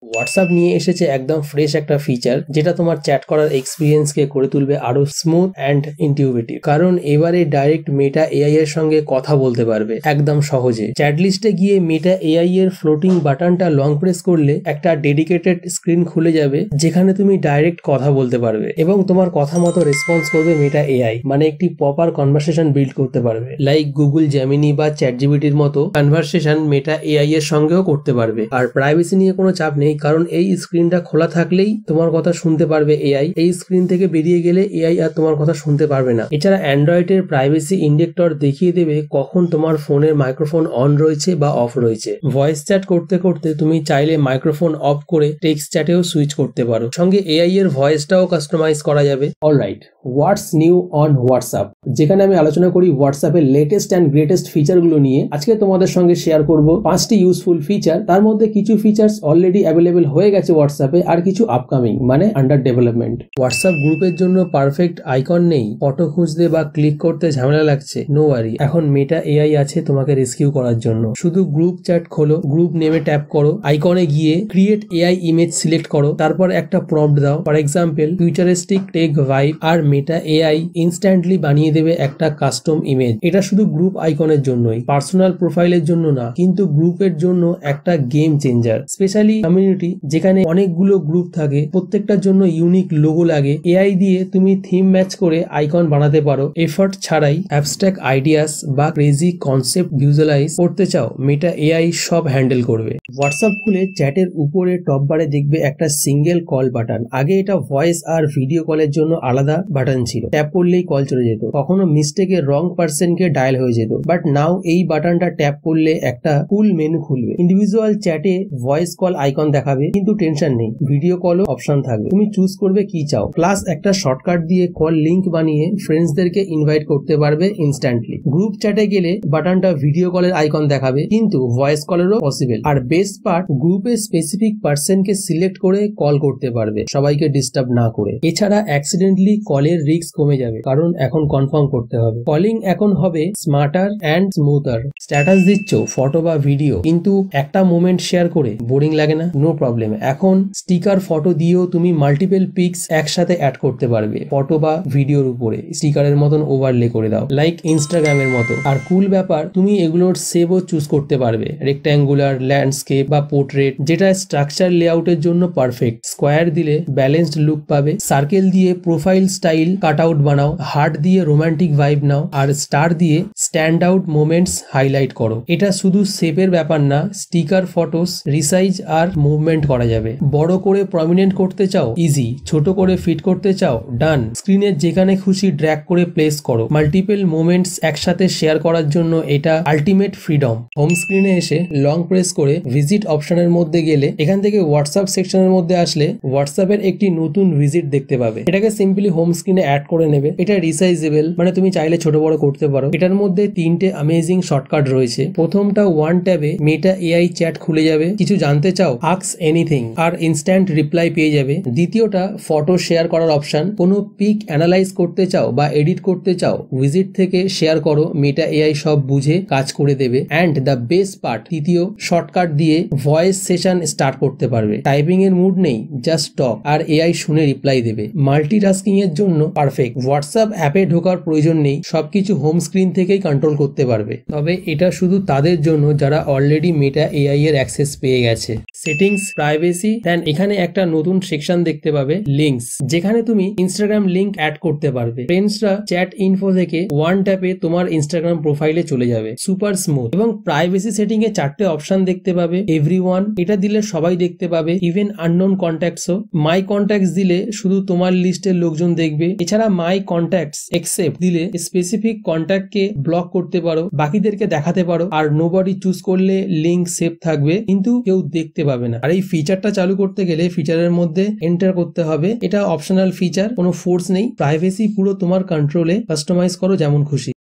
WhatsApp নিয়ে এসেছে একদম ফ্রেশ একটা ফিচার যেটা তোমার চ্যাট করার এক্সপিরিয়েন্সকে করে তুলবে আরো স্মুথ অ্যান্ড ইনটিউটিভ। কারণ এবারে ডাইরেক্ট মেটা এআই এর সঙ্গে কথা বলতে পারবে একদম সহজে। চ্যাট লিস্টে গিয়ে মেটা এআই এর ফ্লোটিং বাটনটা লং প্রেস করলে একটা ডেডিকেটেড স্ক্রিন খুলে যাবে যেখানে তুমি ডাইরেক্ট কথা বলতে পারবে এবং তোমার কথা মতো রেসপন্স করবে মেটা এআই। মানে একটি প্রপার কনভারসেশন বিল্ড করতে পারবে, লাইক গুগল জেমিনি বা চ্যাট জিপিটির মতো কনভারসেশন মেটা এআই এর সঙ্গেও করতে পারবে। আর প্রাইভেসি নিয়ে কোনো চাপ নেই, কারণ এই স্ক্রিনটা খোলা থাকলেই তোমার কথা শুনতে পারবে এআই। এই স্ক্রিন থেকে বেরিয়ে গেলে এআই আর তোমার কথা শুনতে পারবে না। এছাড়া অ্যান্ড্রয়েডের প্রাইভেসি ইন্ডেক্টর দেখিয়ে দেবে কখন তোমার ফোনের মাইক্রোফোন অন রয়েছে বা অফ রয়েছে। ভয়েস চ্যাট করতে করতে তুমি চাইলে মাইক্রোফোন অফ করে টেক্সট চ্যাটেও সুইচ করতে পারো। সঙ্গে এআই এর ভয়েসটাও কাস্টমাইজ করা যাবে। Alright, what's new on WhatsApp, যেখানে আমি আলোচনা করি হোয়াটসঅ্যাপের লেটেস্ট অ্যান্ড গ্রেটেস্ট ফিচারগুলো নিয়ে। আজকে তোমাদের সঙ্গে শেয়ার করব 5টি ইউজফুল ফিচার। তার মধ্যে কিছু ফিচার্স অলরেডি অ্যাভেলেবল হয়ে গেছে হোয়াটসঅ্যাপে, আর কিছু আপকামিং মানে আন্ডার ডেভেলপমেন্ট। হোয়াটসঅ্যাপ গ্রুপের জন্য পারফেক্ট আইকন নেই, ফটো খুঁজতে বা ক্লিক করতে ঝামেলা লাগছে? নো ওয়ারি, এখন মেটা এআই আছে তোমাকে রেস্কিউ করার জন্য। শুধু গ্রুপ চ্যাট খোলো, গ্রুপ নেমে ট্যাপ করো, আইকনে গিয়ে ক্রিয়েট এআই ইমেজ সিলেক্ট করো, তারপর একটা প্রম্পট দাও, for example futuristic tech vibe, আর মেটা এআই ইনস্ট্যান্টলি বানিয়ে দেবে একটা কাস্টম ইমেজ। এটা শুধু গ্রুপ আইকনের জন্যই, পার্সোনাল প্রোফাইলের জন্য না, কিন্তু গ্রুপের জন্য একটা গেম চেঞ্জার। স্পেশালি কমিউনিটি যেখানে অনেকগুলো গ্রুপ থাকে, প্রত্যেকটার জন্য ইউনিক লোগো লাগে। এআই দিয়ে তুমি থিম ম্যাচ করে আইকন বানাতে পারো এফর্ট ছাড়াই। অ্যাবস্ট্রাক্ট আইডিয়াস বা ক্রেজি কনসেপ্ট ভিজুয়ালাইজ করতে চাও, মেটা এআই সব হ্যান্ডেল করবে। হোয়াটসঅ্যাপ খুলে চ্যাটের উপরে টপ বারে দেখবে একটা সিঙ্গেল কল বাটন। আগে এটা ভয়েস আর ভিডিও কলের জন্য আলাদা বাটন ছিল, ট্যাপ করলেই কল চলে যেত, কখনো মিস্টেকে রং পার্সনকে ডায়াল হয়ে যেত। বাট নাও এই বাটনটা ট্যাপ করলে একটা ফুল মেনু খুলবে। ইন্ডিভিজুয়াল চ্যাটে ভয়েস কল আইকন দেখাবে, কিন্তু টেনশন নেই, ভিডিও কলও অপশন থাকবে। তুমি চুজ করবে কি চাও, প্লাস একটা শর্টকাট দিয়ে কল লিংক বানিয়ে ফ্রেন্ডসদেরকে ইনভাইট করতে পারবে ইনস্ট্যান্টলি। গ্রুপ চ্যাটে গেলে বাটনটা ভিডিও কলের আইকন দেখাবে, কিন্তু ভয়েস কলেরও পসিবল। আর বেস্ট পার্ট, গ্রুপে স্পেসিফিক পার্সনকে সিলেক্ট করে কল করতে পারবে, সবাইকে ডিস্টার্ব না করে। এছাড়া অ্যাক্সিডেন্টলি কলের রিস্ক কমে যাবে, কারণ এখন কনফার্ম করতে হবে। কলিং এখন হবে স্মার্টার অ্যান্ড স্মুথার। স্ট্যাটাস দিচ্ছ, ফটো বা ভিডিও, কিন্তু একটা মোমেন্ট শেয়ার করে বোরিং লাগে না? নো প্রবলেম, এখন স্টিকার ফটো দিয়েও তুমি মাল্টিপল পিক্স একসাথে অ্যাড করতে পারবে ফটো বা ভিডিওর উপরে। স্টিকারের মতন ওভারলে করে দাও, লাইক ইনস্টাগ্রামের মতো। আর কুল ব্যাপার, তুমি এগুলোর সেভও চুজ করতে পারবে, রেক্ট্যাঙ্গুলার, ল্যান্ডস্কেপ বা পোর্ট্রেট, যেটা স্ট্রাকচার লেআউটের জন্য পারফেক্ট। স্কোয়ার দিলে ব্যালেন্সড লুক পাবে, সার্কেল দিয়ে প্রোফাইল স্টাইল কাট আউট বানাও, হার্ট দিয়ে রোমান্টিক ভাইব নাও, আর স্টার দিয়ে স্ট্যান্ড আউট মোমেন্টস হাইলাইট করো। এটা শুধু শেপের ব্যাপার না, স্টিকার, ফটোস রিসাইজ আর মুভমেন্ট করা যাবে। বড় করে প্রমিনেন্ট করতে চাও, ইজি। ছোট করে ফিট করতে চাও, ডান। স্ক্রিনের যেখানে খুশি ড্র্যাগ করে প্লেস করো। মাল্টিপল মোমেন্টস একসাথে শেয়ার করার জন্য এটা আলটিমেট ফ্রিডম। হোম স্ক্রিনে এসে লং প্রেস করে ভিজিট অপশনের মধ্যে গেলে, এখান থেকে হোয়াটসঅ্যাপ সেকশনের মধ্যে আসলে হোয়াটসঅ্যাপের একটি নতুন ভিজিট দেখতে পাবে। এটাকে সিম্পলি হোম স্ক্রিনে অ্যাড করে নেবে। এটা রিসাইজেবল, মানে তুমি চাইলে ছোট বড় করতে পারো। এটার মধ্যে 3টে অ্যামেজিং শর্টকাট রয়েছে। প্রথমটা, ওয়ান ট্যাবে মেটা এআই চ্যাট খুলে যাবে, কিছু জানতে চাও, আস্ক এনিথিং, আর ইনস্ট্যান্ট রিপ্লাই পেয়ে যাবে। দ্বিতীয়টা, ফটো শেয়ার করার অপশন, কোনো পিক অ্যানালাইজ করতে চাও বা এডিট করতে চাও, ভিজিট থেকে শেয়ার করো, মেটা এআই সব বুঝে কাজ করে দেবে। অ্যান্ড দ্য বেস্ট পার্ট, তৃতীয়, শর্টকাট দিয়ে ভয়েস সেশন স্টার্ট করতে পারবে। টাইপিং এর মুড নেই, জাস্ট টক, আর এআই শুনে রিপ্লাই দেবে। মাল্টিটাস্কিং এর জন্য পারফেক্ট। হোয়াটসঅ্যাপ অ্যাপে ঢোকার প্রয়োজন নেই, সবকিছু হোম স্ক্রিন থেকেই কন্ট্রোল করতে পারবে। তবে এটা শুধু তাদের জন্য যারা অলরেডি মেটা এআই এর অ্যাক্সেস পেয়ে গেছে। সেটিংস, প্রাইভেসি, দেন এখানে একটা নতুন সেকশন দেখতে পাবে, লিঙ্কস, যেখানে তুমি ইনস্টাগ্রাম লিংক অ্যাড করতে পারবে। ফ্রেন্ডসরা চ্যাট ইনফো থেকে ওয়ান ট্যাপে তোমার ইনস্টাগ্রাম প্রোফাইলে চলে যাবে। Super smooth. এবং প্রাইভেসি সেটিং এ 4টে অপশন দেখতে পাবে। এভরিওয়ান, এটা দিলে সবাই দেখতে পাবে, ইভেন আননোন কন্ট্যাক্টসও। মাই কন্ট্যাক্টস দিলে শুধু তোমার লিস্টের লোকজন দেখবে। এছাড়া মাই কন্ট্যাক্টস এক্সেপ্ট দিলে স্পেসিফিক কন্ট্যাক্টকে ব্লক করতে পারো, বাকিদেরকে দেখাতে পারো। আর নোবডি চুজ করলে লিংক সেভ থাকবে, কিন্তু কেউ দেখতে পাবে না। আর এই ফিচারটা চালু করতে গেলে ফিচারের মধ্যে এন্টার করতে হবে। এটা অপশনাল ফিচার, কোনো ফোর্স নেই। প্রাইভেসি পুরো তোমার কন্ট্রোলে, কাস্টমাইজ করো যেমন খুশি।